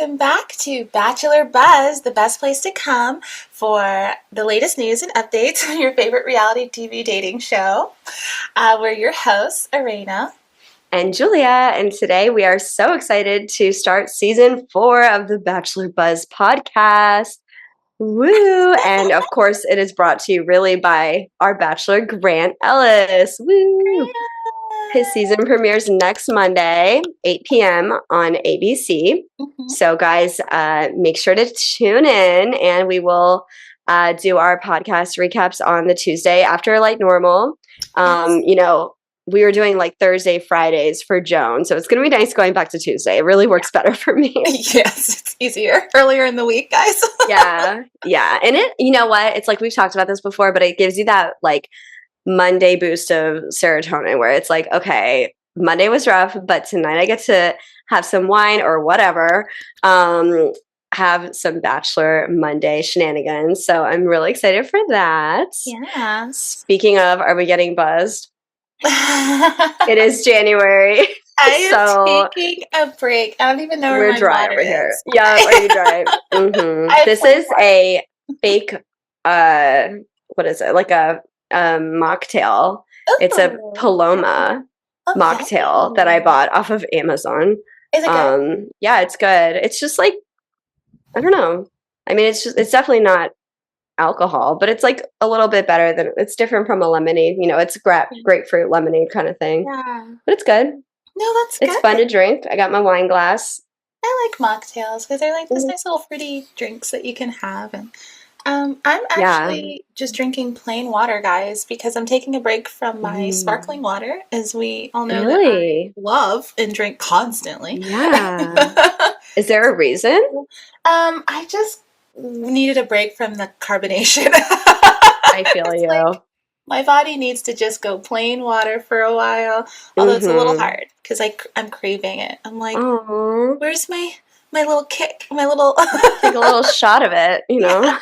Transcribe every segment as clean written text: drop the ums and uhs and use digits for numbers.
welcome back to Bachelor Buzz, the best place to come for the latest news and updates on your favorite reality TV dating show. We're your hosts, Arena and Julia, and today we are so excited to start season 4 of the Bachelor Buzz podcast. Woo! And of course, it is brought to you really by our Bachelor, Grant Ellis. Woo! His season premieres next Monday, 8 p.m. on ABC. So, guys, make sure to tune in, and we will do our podcast recaps on the Tuesday after like normal. We were doing like Thursday, Fridays for Joan. So it's going to be nice going back to Tuesday. It really works better for me. Yes, it's easier earlier in the week, guys. Yeah. And you know what? It's like we've talked about this before, but it gives you that like Monday boost of serotonin where it's like, okay, Monday was rough, but tonight I get to have some wine or whatever. Have some Bachelor Monday shenanigans. So I'm really excited for that. Yeah. Speaking of, are we getting buzzed? It is January. I am taking a break. I don't even know where we're my dry water over is. Here. Yeah, are you dry? This is a fake what is it? Like a mocktail. Ooh. It's a Paloma mocktail that I bought off of Amazon. Is it good? Yeah, it's good. It's just like, I don't know. I mean, it's definitely not alcohol, but it's like a little bit better than, it's different from a lemonade. You know, it's grapefruit lemonade kind of thing. Yeah. But it's good. No, that's good. It's fun to drink. I got my wine glass. I like mocktails because they're like these nice little fruity drinks that you can have. And I'm actually just drinking plain water, guys, because I'm taking a break from my sparkling water, as we all know that I love and drink constantly. Yeah. Is there a reason? I just needed a break from the carbonation. I feel you. Like, my body needs to just go plain water for a while, although it's a little hard because I'm craving it. I'm like, where's my little kick? My little take a little shot of it, you know.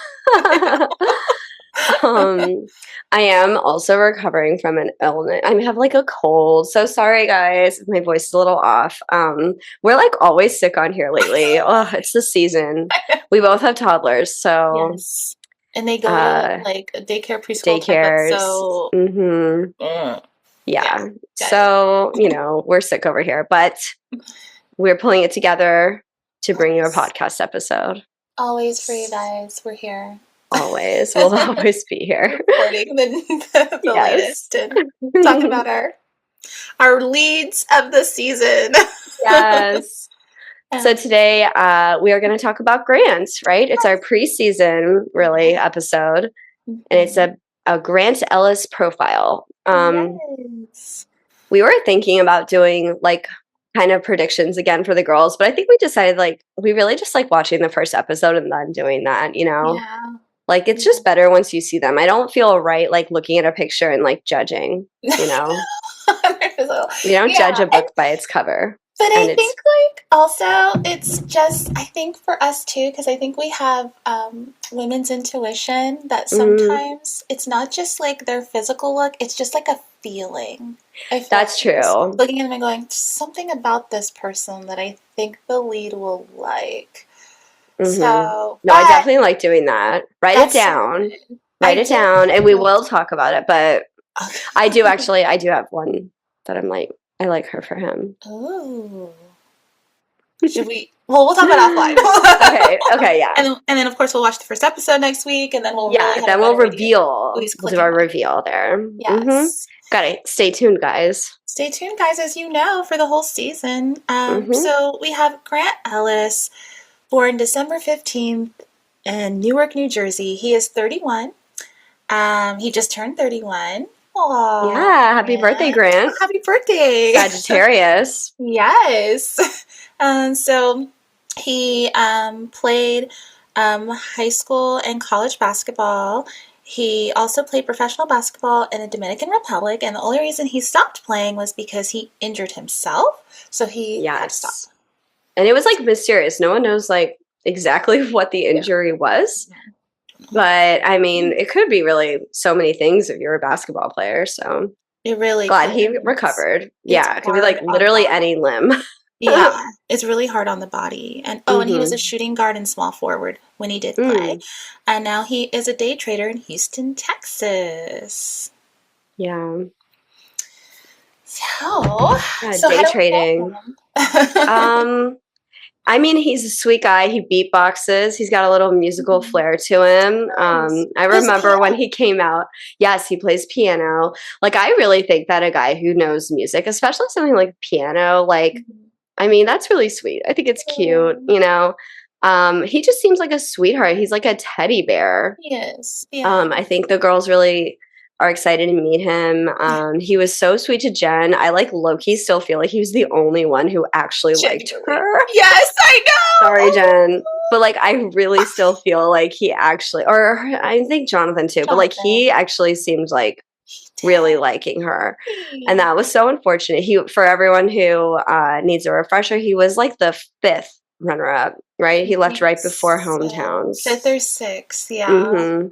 I am also recovering from an illness. I have like a cold. So sorry, guys. My voice is a little off. We're like always sick on here lately. Oh, it's the season. We both have toddlers, so yes. And they go to like a daycare, preschool. Daycares. So yeah. So, you know, we're sick over here, but we're pulling it together to bring you a podcast episode. Always for you guys. We're here. Always. We'll always be here. Reporting the latest and talk about our leads of the season. Yes. So today we are going to talk about Grant, right? It's our preseason, really, episode. And it's a Grant Ellis profile. Yes. We were thinking about doing like kind of predictions again for the girls, but I think we decided like we really just like watching the first episode and then doing that, you know? Yeah. Like it's just better once you see them. I don't feel right like looking at a picture and like judging, you know? You don't judge a book by its cover. But I think like also it's just, I think for us too, because I think we have women's intuition that sometimes it's not just like their physical look, it's just like a feeling. That's true. Looking at them and going, something about this person that I think the lead will like. So no, I definitely like doing that. Write it down. Write it down, and we will talk about it. But I do have one that I'm like, I like her for him. Oh. Should we? Well, we'll talk about offline. Okay, yeah. And then of course we'll watch the first episode next week, and then we'll we'll reveal. We'll do our reveal there. Yes. Got it. Stay tuned, guys. Stay tuned, guys, as you know, for the whole season. So we have Grant Ellis, born December 15th in Newark, New Jersey. He is 31. He just turned 31. Aww, yeah, happy birthday, Grant. Happy birthday. Sagittarius. Yes. So he played high school and college basketball. He also played professional basketball in the Dominican Republic, and the only reason he stopped playing was because he injured himself. So he had to stop. And it was like mysterious. No one knows like exactly what the injury was. But I mean, it could be really so many things if you're a basketball player. So it really glad he recovered. Yeah, it could be like literally any limb. Yeah, it's really hard on the body. And oh, and he was a Hmm. shooting guard and small forward when he did play. Mm, And now he is a day trader in Houston, Texas. yeah. So, Yeah, so how day do we know trading. him? Um, I mean, he's a sweet guy. He beatboxes. He's got a little musical Mhm. flair to him. Nice. I Plays remember when piano. he came out. Yes, he plays piano. Like, I really think that a guy who knows music, especially something like piano, like, Mhm. I mean, that's really sweet. I think it's cute, Yeah, you know. He just seems like a sweetheart. He's like a teddy bear. he is. Yeah. I think the girls really are excited to meet him. Yeah. He was so sweet to Jen. I like low-key still feel like he was the only one who actually liked Genuinely. her. Yes, I know. Sorry, Jen. But Oh, like I really still feel like he actually or I think Jonathan too, but like Jonathan. he actually seemed like He really liking her. And did. that was so unfortunate. He for everyone who needs a refresher, he was like the fifth runner up, right? I He left think right before so. hometowns. Fifth or sixth, yeah. Hmm.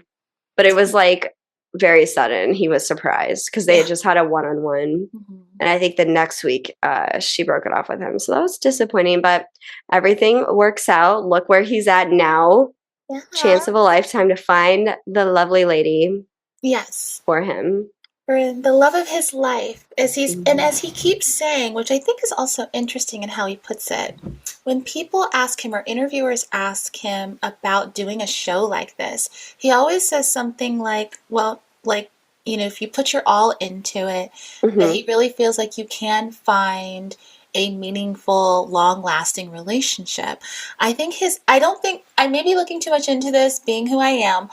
But it was like very sudden. He was surprised because they Yeah. had just had a one-on-one. Mhm. And I think the next week, she broke it off with him. So that was disappointing, but everything works out. Look where he's at now. Yeah. Chance of a lifetime to find the lovely lady Yes. for him. For the love of his life, Mhm. as he keeps saying, which I think is also interesting in how he puts it, when people ask him or interviewers ask him about doing a show like this, he always says something like, well, like, if you put your all into it, that Mhm. he really feels like you can find a meaningful, long lasting relationship. I don't think, I may be looking too much into this, being who I am,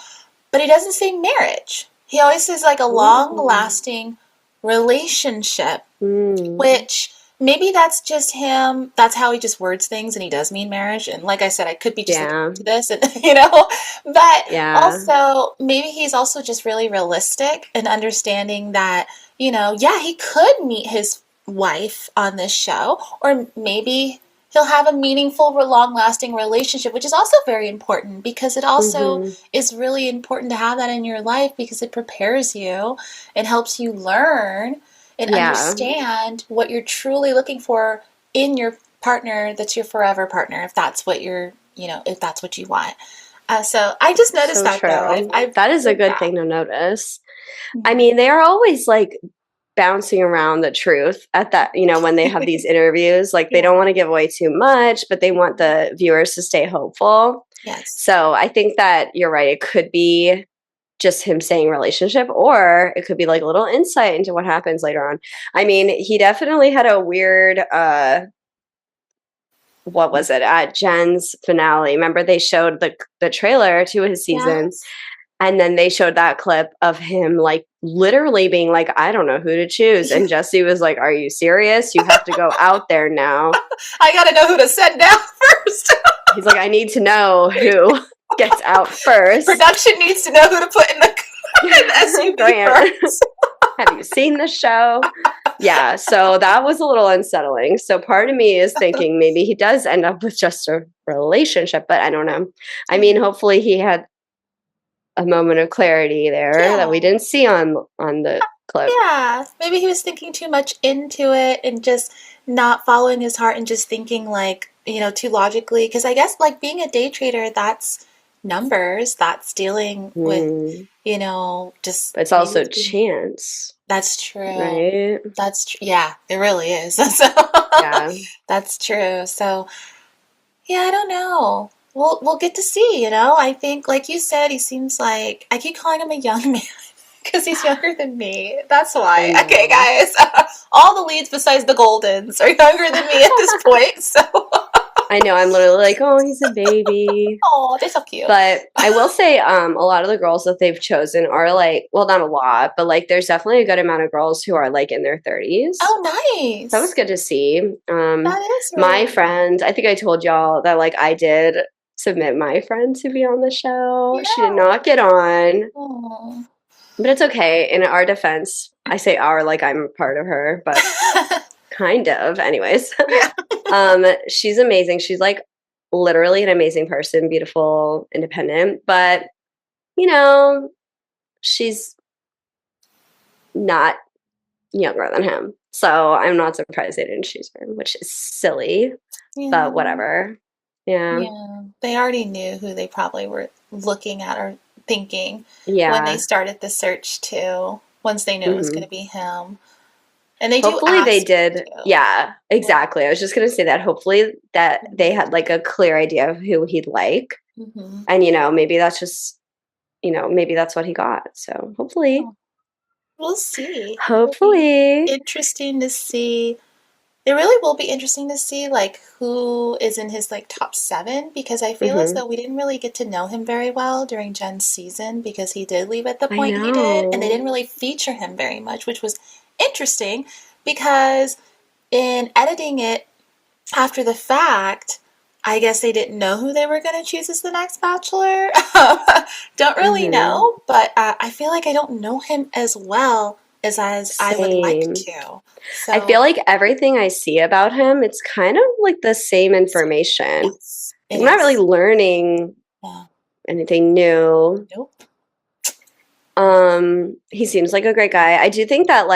but he doesn't say marriage. He always says like a long Ooh. lasting relationship, Mm. which maybe that's just him. That's how he just words things and he does mean marriage. And like I said, I could be just looking Yeah. into this and, but Yeah. also maybe he's also just really realistic and understanding that, yeah, he could meet his wife on this show, or maybe he'll have a meaningful, long lasting relationship, which is also very important because it also Mhm. is really important to have that in your life because it prepares you, it helps you learn and Yeah. understand what you're truly looking for in your partner that's your forever partner, if that's what if that's what you want. So I just noticed So that though. true. I've That is a heard good that. thing to notice. I Mhm. mean, they are always like bouncing around the truth at that, when they have these interviews, like they Yeah. don't want to give away too much, but they want the viewers to stay hopeful. Yes. So I think that you're right. It could be just him saying relationship, or it could be like a little insight into what happens later on. I mean, he definitely had a weird, what was it at Jen's finale? Remember they showed the trailer to his season, Yes. and then they showed that clip of him like literally being like, I don't know who to choose. And Jesse was like, are you serious? You have to go out there now. I gotta know who to send down first. He's like, I need to know who gets out first. Production needs to know who to put in the SUV Grant, first. have you seen the show? Yeah, so that was a little unsettling. So part of me is thinking maybe he does end up with just a relationship, but I don't know. I mean, hopefully he had a moment of clarity there that we Yeah. didn't see on the clip. Yeah, maybe he was thinking too much into it and just not following his heart and just thinking like, too logically. Because I guess like being a day trader, that's numbers, that's dealing with, Mm. just But it's maybe also it's being, chance, that's true. right? Yeah, it really is. So Yeah. that's true. So yeah, I don't know. We'll get to see. I think, like you said, he seems like I keep calling him a young man because he's younger than me. That's I why. Okay, know. guys. All the leads besides the Goldens are younger than me at this point. So, I know. I'm literally like, oh, he's a baby. oh, they're so cute. But I will say, a lot of the girls that they've chosen are like, well, not a lot, but like, there's definitely a good amount of girls who are like in their 30s. Oh, That was nice. good to see. That is My really nice. friend, I think I told y'all that like I did submit my friend to be on the show. She did Yeah. not get on, Oh. but it's okay. In our defense, I say our like I'm part of her, but kind of. Anyways, Yeah. she's amazing. She's like literally an amazing person, beautiful, independent, but you know, she's not younger than him. So I'm not surprised they didn't choose her, which is silly, Yeah. but whatever. Yeah. Yeah. They already knew who they probably were looking at or thinking when they Yeah. started the search too, once they knew it was going Hmm. to be him. And they do Hopefully they ask did. too. Yeah, Like, exactly. I was just gonna say that. Hopefully that they mhm. had like a clear idea of who he'd like. Mhm. And maybe that's just, maybe that's what he got. So hopefully. Oh, we'll see. It'll be Hopefully. interesting to see. It really will be interesting to see like who is in his like top seven because I feel as Hmm. though we didn't really get to know him very well during Jen's season because he did leave at the I point he did, and they didn't know. really feature him very much, which was interesting because in editing it after the fact, I guess they didn't know who they were going to choose as the next Bachelor. Don't really Hmm. know, but I feel like I don't know him as well as I would like Same. to. I So, feel like everything I see about him, it's kind of like the same information. yes, it I'm not really is. learning Yeah. anything new. Nope. He seems like a great guy. I do think that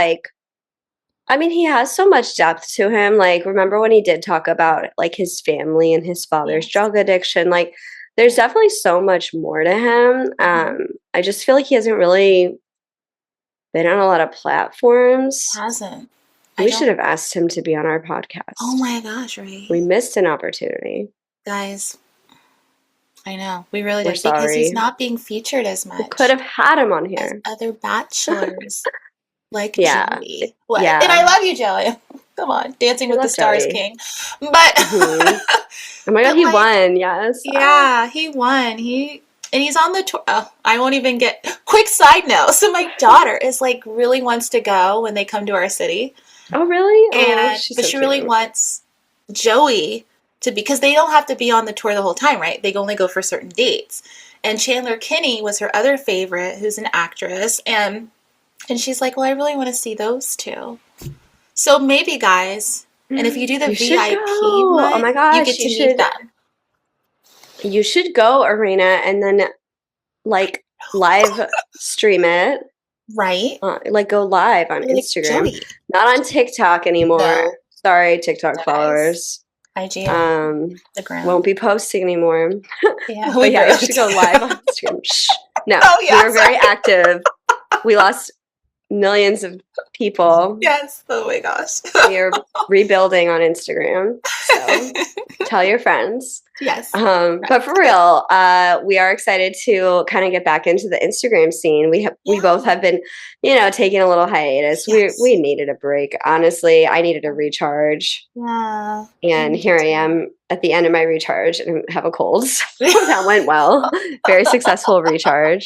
he has so much depth to him. Like, remember when he did talk about like his family and his father's Yes. drug addiction? Like, there's Yeah. definitely so much more to him. Hmm. I just feel like he hasn't really been on a lot of platforms. Hasn't. I We should don't. have asked him to be on our Oh podcast. my gosh, We Ray. missed an opportunity. Guys, I know. We really We're did because he's sorry. not being featured as We could much have had him on as here. other bachelors. Like Yeah. Joey. What? And I Yeah. love you, Joey. Come on, Dancing We with the love Stars Joey. King. But Hmm. Oh my God, but he like, won. Yes. Ah. yeah, he won. He's on the tour. Oh, I won't even get. Quick side note. So my daughter is like really wants to go when they come to our city, Oh, really? Oh, and she's but so she really cute. wants Joey to be because they don't have to be on the tour the whole time, right? They only go for certain dates. And Chandler Kinney was her other favorite, who's an actress, and she's like, well, I really want to see those two. So maybe, guys, and if you do the You should go. VIP Oh my one, you gosh, get to meet them. you should go, Arena, and then like live stream it. Right? Like go live on Like Instagram, Joey. not on TikTok anymore. No, Sorry, TikTok no, guys. followers. IG only. Um, The won't gram. be posting anymore. Yeah, But we yeah, you better. should go live on Instagram. Shh. No, Oh, we yeah, were very sorry. active. We lost millions of people. Yes. Oh my gosh. We are rebuilding on Instagram. So tell your friends. Yes. But for real, we are excited to kind of get back into the Instagram scene. We both Yeah. have been, taking a little hiatus. We Yes. needed a break. Honestly, I needed a recharge. Yeah. I And needed here I to. am at the end of my recharge and have a cold. So that went well. Very successful recharge.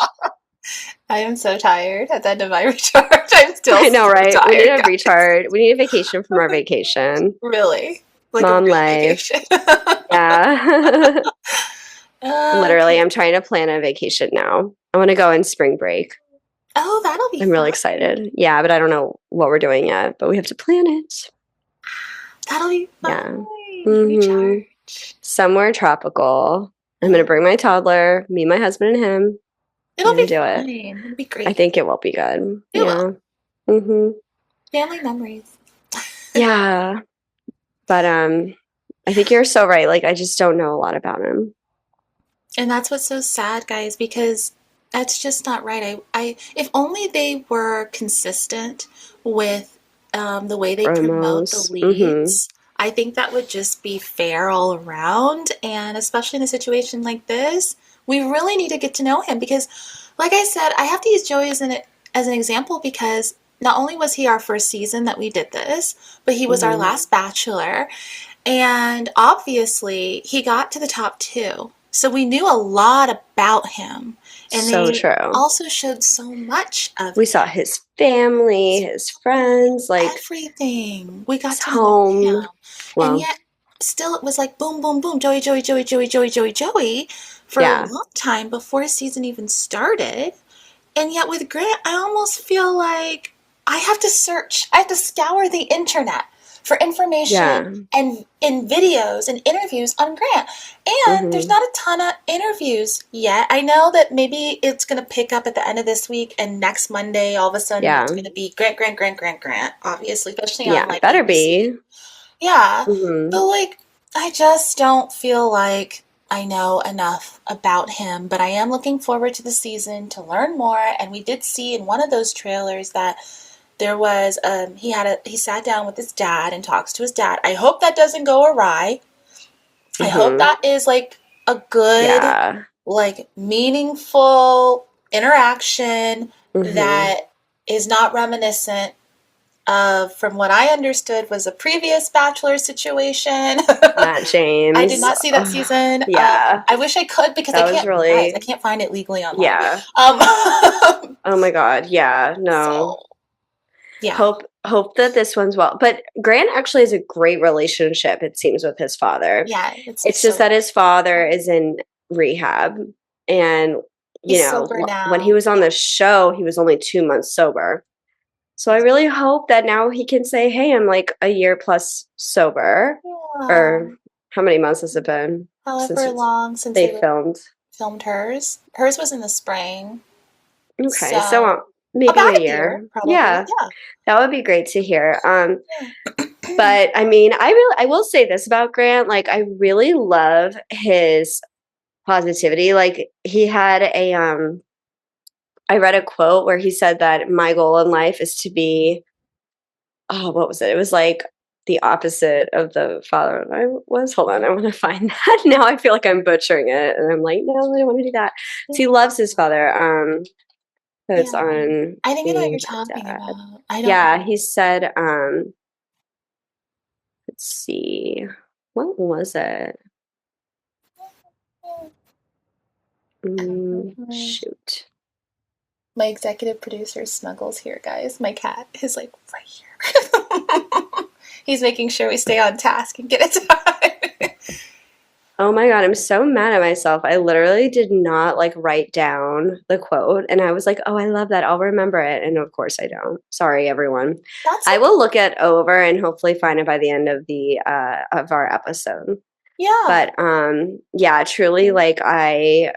I am so tired at the end of my recharge. I'm still I know, so right? We need tired, a guys. recharge. We need a vacation from our vacation. Really. Like a Mom real life. vacation. Yeah. Literally, Okay. I'm trying to plan a vacation now. I want to go in spring break. Oh, that'll be I'm really fun. excited. Yeah, but I don't know what we're doing yet, but we have to plan it. That'll be Yeah. fine. Hmm. Recharge. Somewhere tropical. I'm going to Oh, bring my toddler, me, my husband, and him. We're it'll going be to do it. fine. It'll be I great. think it will be good. It will. Yeah. Hmm. Family memories. Yeah. But I think you're so right. Like I just don't know a lot about him. And that's what's so sad, guys, because that's just not right. If only they were consistent with the way they promote the Promos. Hmm. leads. I think that would just be fair all around. And especially in a situation like this, we really need to get to know him because, like I said, I have to use Joey as an example because not only was he our first season that we did this, but he was our Hmm. last Bachelor. And obviously, he got to the top two. So we knew a lot about him. And So they true. also showed so much of We saw him. his family, his friends, like Everything. We got his to know him. home. And Well, yet, still, it was like boom, boom, boom, Joey, Joey, Joey, Joey, Joey, Joey, Joey for a yeah. long time before his season even started. And yet, with Grant, I almost feel like I have to search, I have to scour the internet for information Yeah. and in videos and interviews on Grant. And there's Hmm. not a ton of interviews yet. I know that maybe it's going to pick up at the end of this week, and next Monday, all of a sudden, Yeah. it's going to be Grant, Grant, Grant, Grant, Grant, obviously, especially on Yeah. like Better ABC. be. Yeah. Hmm. But like, I just don't feel like I know enough about him, but I am looking forward to the season to learn more. And we did see in one of those trailers that there was he sat down with his dad and talks to his dad. I hope that doesn't go awry. I hope Hmm. that is like a good, Yeah. like meaningful interaction Hmm. that is not reminiscent of, from what I understood, was a previous Bachelor situation. Matt I did James. not see that Oh, season. yeah. I wish I could because I That was can't, guys, I really, can't find it legally online. yeah. Um, Oh my God. Yeah. No. so yeah, Hope that this one's well. But Grant actually has a great relationship, it seems, with his father. yeah, It's just so that his father is in rehab. And, he's sober when he now. was on Yeah, the show, he was only 2 months sober. So I really hope that now he can say, hey, I'm like a year plus sober. yeah. Or how many months has it been since However long since they they filmed? filmed hers. Hers was in the spring, Okay, so so maybe a about a year year. probably. Yeah, that would be great to hear. Yeah. But I mean, I will say this about Grant, like I really love his positivity. Like he had I read a quote where he said that my goal in life is to be, oh, what was it? It was like the opposite of the father I was. Hold on, I want to find that. Now I feel like I'm butchering it and I'm like, no, I don't want to do that. So he loves his father. That's Yeah, on I think I know what being you're a talking dad. about. I don't Yeah, know. he said, let's see, what was it? Shoot. My executive producer snuggles here, guys. My cat is like right here. He's making sure we stay on task and get it done. Oh my God, I'm so mad at myself. I literally did not like write down the quote and I was like, "Oh, I love that. I'll remember it." And of course I don't. Sorry everyone. That's I okay. will look it over and hopefully find it by the end of the of our episode. Yeah. But yeah, truly like um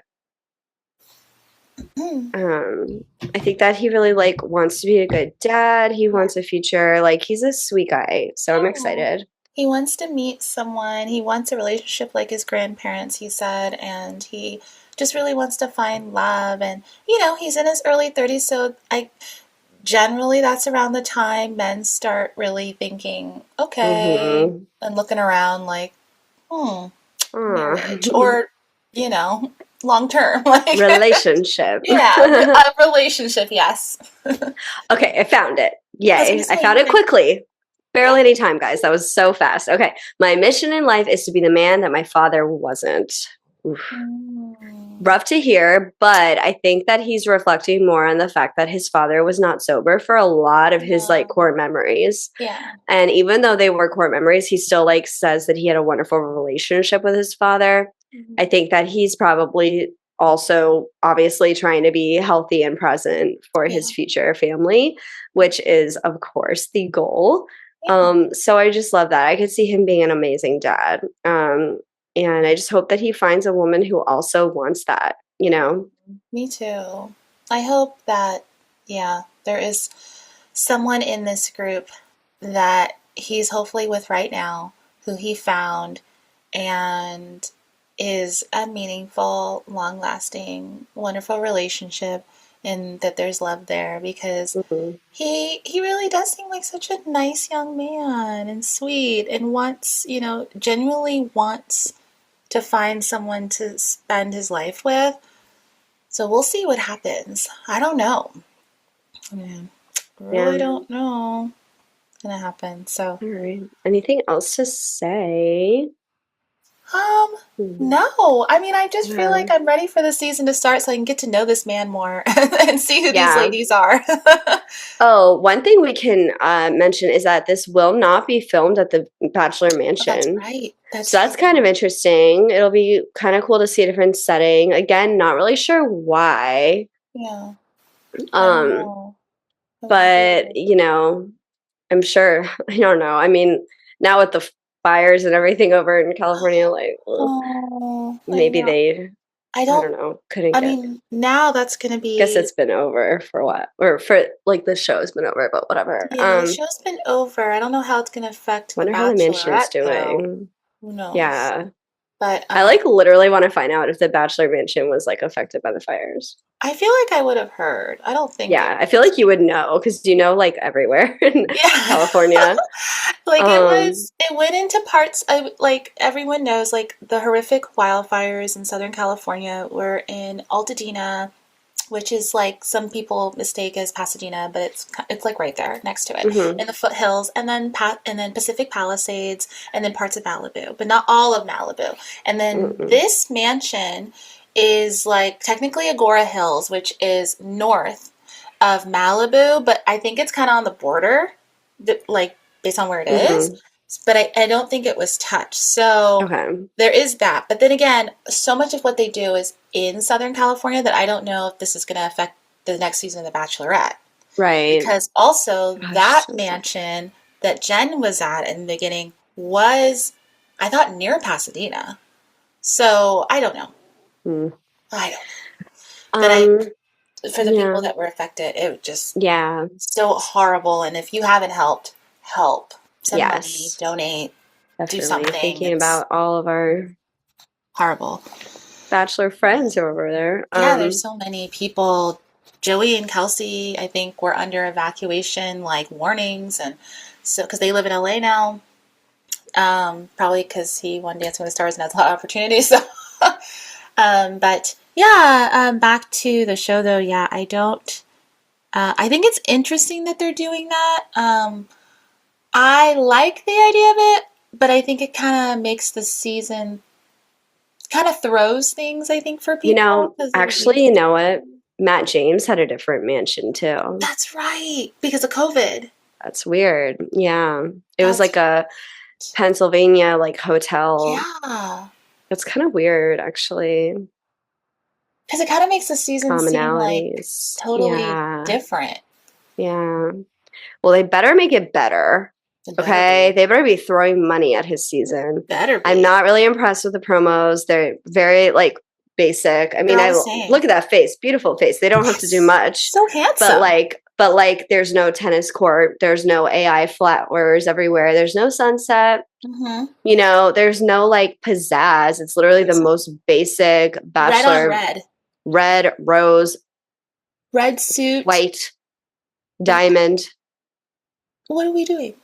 I think that he really like wants to be a good dad. He wants a future. Like he's a sweet guy. So I'm Yeah. excited. He wants to meet someone. He wants a relationship like his grandparents, he said, and he just really wants to find love. And, he's in his early 30s, so I generally that's around the time men start really thinking, okay, Mhm. and looking around like, hmm, Aw. marriage or, you know, long term. Like, Relationship. yeah, a relationship, yes. Okay, I found it. I was going Yay. to I say, found it okay. quickly. Yeah. Barely any time, guys. That was so fast. Okay. My mission in life is to be the man that my father wasn't. Oof. Mm, Rough to hear, but I think that he's reflecting more on the fact that his father was not sober for a lot of his like yeah. core memories. Yeah. And even though they were core memories, he still like says that he had a wonderful relationship with his father. I Mhm. think that he's probably also obviously trying to be healthy and present for his Yeah. future family, which is of course the goal. Yeah. So I just love that. I could see him being an amazing dad. And I just hope that he finds a woman who also wants that, you know? Me too. I hope that, yeah, there is someone in this group that he's hopefully with right now who he found and is a meaningful, long lasting, wonderful relationship and that there's love there because Mhm. he really does seem like such a nice young man and sweet and wants, genuinely wants to find someone to spend his life with. So we'll see what happens. I don't know. I mean, really Yeah. don't know what's gonna happen. So, All right. Anything else to say? um, Hmm. no. I mean, I just feel Yeah. like I'm ready for the season to start so I can get to know this man more and see who these Yeah. ladies are. Oh, one thing we can mention is that this will not be filmed at the Bachelor Oh, that's Mansion. right. So That's that's kind of right. interesting. It'll be kind of cool to see a different setting. Again, not really sure why. Yeah, I don't Um, know. I wonder. but I'm sure, I don't know. I mean, now with the fires and everything over in California, like, ugh, Oh, I maybe know. they, I I don't, don't know, couldn't I get. mean, now that's gonna Guess be, it's been over for what, or for like the show's been over, but whatever. yeah, the show's been over. I don't know how it's gonna affect The Wonder how the mansion's Bachelorette, though. doing. Who knows? Yeah, But I like literally want to find out if the Bachelor mansion was like affected by the fires. I feel like I would have heard. I don't think it Yeah, I feel was. like you would know because you know, like everywhere in Yeah. California. Like Um, it went into parts. Like everyone knows, like the horrific wildfires in Southern California were in Altadena, which is like some people mistake as Pasadena, but it's like right there next to it mhm, in the foothills, and then Pacific Palisades, and then parts of Malibu, but not all of Malibu. And then mm-mm, this mansion is like technically Agora Hills, which is north of Malibu, but I think it's kind of on the border, like based on where it is. mhm. But I don't think it was touched. So Okay, there is that. But then again, so much of what they do is in Southern California that I don't know if this is going to affect the next season of The Bachelorette. right. Because also Gosh, that so sad. mansion that Jen was at in the beginning was, I thought, near Pasadena. So I don't know. Mm. I don't know. But Um, for the people yeah, that were affected, it was just yeah, so horrible. And if you haven't helped, help. Send money, yes, donate, do definitely something. thinking It's about all of our horrible. Bachelor friends over there. Yeah, there's so many people. Joey and Kelsey, I think, were under evacuation like warnings, and so because they live in LA now, probably because he won Dancing with the Stars and has a lot of opportunities. So, but yeah, back to the show though. Yeah, I don't. I think it's interesting that they're doing that. I like the idea of it, but I think it kind of makes the season kind of throws things. I think for people because they're Actually, used you to. know what? Matt James had a different mansion too. That's right, because of COVID. That's weird. Yeah. It was like That's a Pennsylvania like hotel. yeah, It's kind of weird actually. because it kind of makes the season seem like Commonalities. totally Yeah. different. Yeah. Well, they better make it better. It better Okay. be. They better be throwing money at his season. Better I'm be. not really impressed with the promos. They're very like basic. I They're mean, all the I same. look at that face, beautiful face. They don't have to do Yes, much, so but handsome. like there's no tennis court, there's no AI flowers everywhere. There's no sunset. Mm-hmm. There's no like pizzazz. It's literally the There's most basic red on bachelor red. red, rose, Red suit. white, diamond. What are we doing?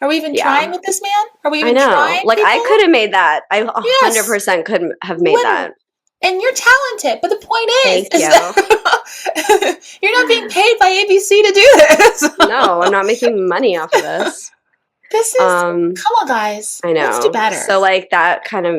Are we even trying Yeah. with this man? Are we I even know. trying, Like I people? could have made that. I Yes, 100% could have made literally. that. And you're talented, but the point Thank is you. that you're not being paid by ABC to do this. No, I'm not making money off of this. This is, Um, come on, guys. I Let's do know. better. So like that kind of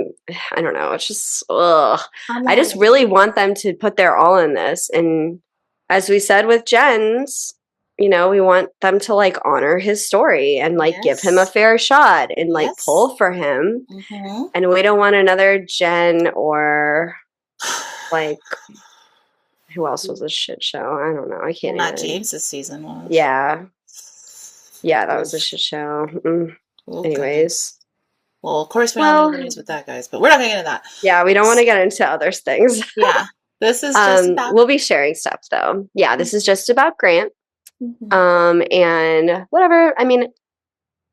I don't know, it's just ugh. I'm I not just ready. really want them to put their all in this. And as we said with Jen's, we want them to like honor his story and like give him a Yes. fair shot and like Yes. pull for him. Mm-hmm. And we don't want another Jen or like who else was a shit show? I don't know. I Well, can't Matt even. James's season was. Yeah. Yeah, that was a Oof. shit show. Mm. Oh, goodness. Anyways. Well, of course, we're not in the Well, news with that, guys, but we're not going to get into that. yeah, we don't want to get into other things. Yeah. This is just about. We'll be sharing stuff though. Yeah, this is just about Grant. Mm-hmm. And whatever. I mean,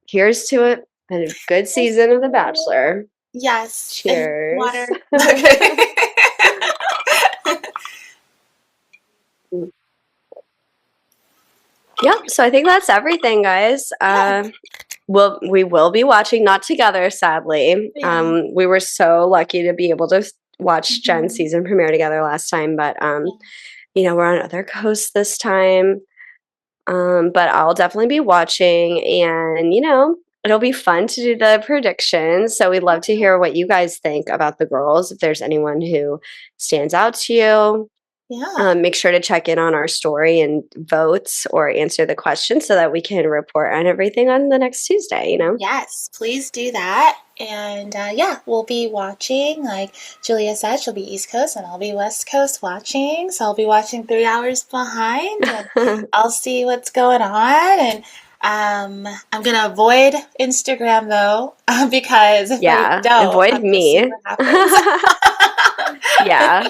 here's to it. A good season of The Bachelor. Yes. And Cheers. water. Yeah, so I think that's everything, guys. Yeah. We will be watching, not together, sadly. Yeah. We were so lucky to be able to watch Jen's Mm-hmm. season premiere together last time, but Yeah. we're on other coasts this time. But I'll definitely be watching, and it'll be fun to do the predictions. So we'd love to hear what you guys think about the girls. If there's anyone who stands out to you, Yeah. make sure to check in on our story and vote or answer the question so that we can report on everything on the next Tuesday. Yes, please do that. And yeah, we'll be watching. Like Julia said, she'll be East Coast and I'll be West Coast watching. So I'll be watching 3 hours behind and I'll see what's going on. And I'm gonna avoid Instagram though, because if I Yeah, don't, avoid I'm gonna see me. what happens. Yeah,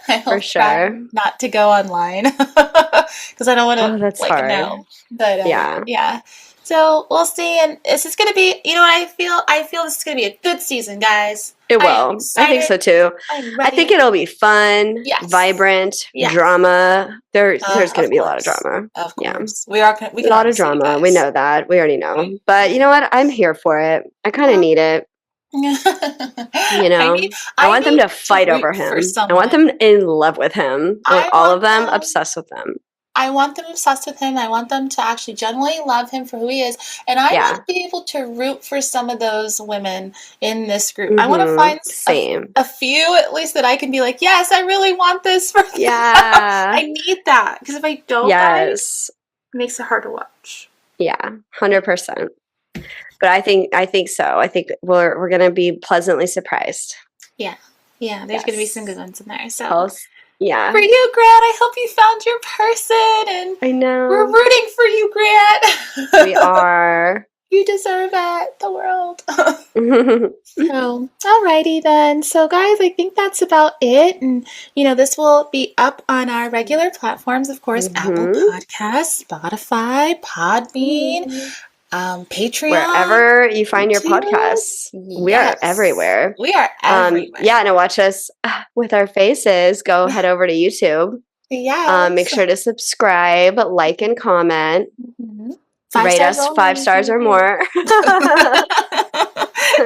I'll for try sure. not to go online because I don't want to Oh, that's like hard. know. But Yeah, yeah, so we'll see. And this is gonna be, you know, what I feel. I feel this is gonna be a good season, guys. it I am will. I think excited. so too. I'm I think ready. it'll be fun, Yes, vibrant, yes. drama. There's going to Of be a lot of course, drama. of Yeah, course. We are. We a can lot already of see you drama. We guys. know that. We already know. We, But you we, know what? I'm here for it. I kind of well, need it. I You need. know, I I want them need to to fight over root for him. I want them someone. in love with him. I want I all of want them them. obsessed with him. I want them obsessed with him. I want them to actually genuinely love him for who he is. And I want Yeah. to be able to root for some of those women in this group. I want to Mm-hmm. find Same. a few at least that I can be like, yes, I really want this for them. Yeah. I need that. Because if I don't, guys, Yes. it makes it hard to watch. Yeah. 100%. But I think so. I think we're gonna be pleasantly surprised. Yeah. Yeah, there's going to be some good Yes. ones in there. So Pulse. Yeah. for you, Grant, I hope you found your person. And I we're know. rooting for you, We Grant. are. You deserve it, the world. So, alrighty then. So, guys, I think that's about it. And, you know, this will be up on our regular platforms, of course, Apple hmm Podcasts, Spotify, Podbean, Patreon, Wherever you find your YouTube. podcasts, we are Yes, everywhere. we are everywhere. Yeah, and to watch us with our faces, go Yeah, head over to YouTube. Make yes. sure to subscribe, like, and comment. Mhm. Five Rate stars us only five if you stars or review. more.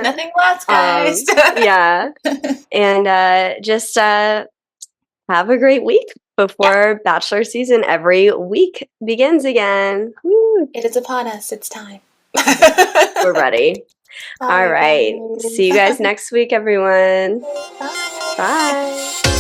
Nothing less, guys. Yeah, and just have a great week Yeah, before Bachelor season every week begins again. Woo. it is upon us. It's time. We're ready. All All right, right. See guys. you guys next week, everyone. Bye. Bye.